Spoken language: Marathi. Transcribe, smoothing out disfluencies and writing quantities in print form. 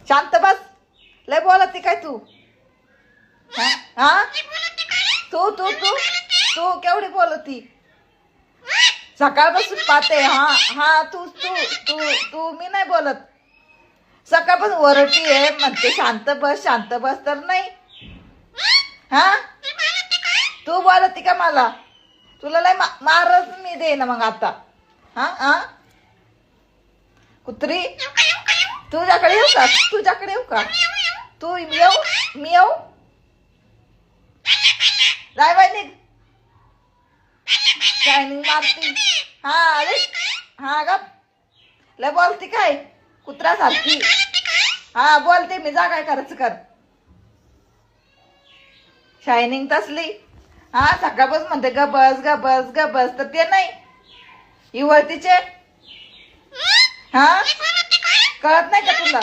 शांत बस. लय बोलती काय तू? हा तू तू तू तू केवढी बोलती? सकाळपासून पाहते. हा हा तू तू तू तू मी नाही बोलत. सकाळपासून वरटी आहे म्हणते शांत बस तर नाही. हा तू बोलती का मला? तुला लय मारच मी दे ना मग आता. हा हा कुत्री तुझ्याकडे येऊ का? तुझ्याकडे येऊ का? तू येऊ मी येऊ? जाय बाई निघ. शायनिंग मारती. हा अरे हा गप. लय बोलती काय कुत्र्यासारखी? हा बोलते मी. जा काय करायचं कर. शायनिंग तसली. हा सकाळपासून म्हणते गबस तर ते नाही इवळतीचे. हा कळत नाही का तुला?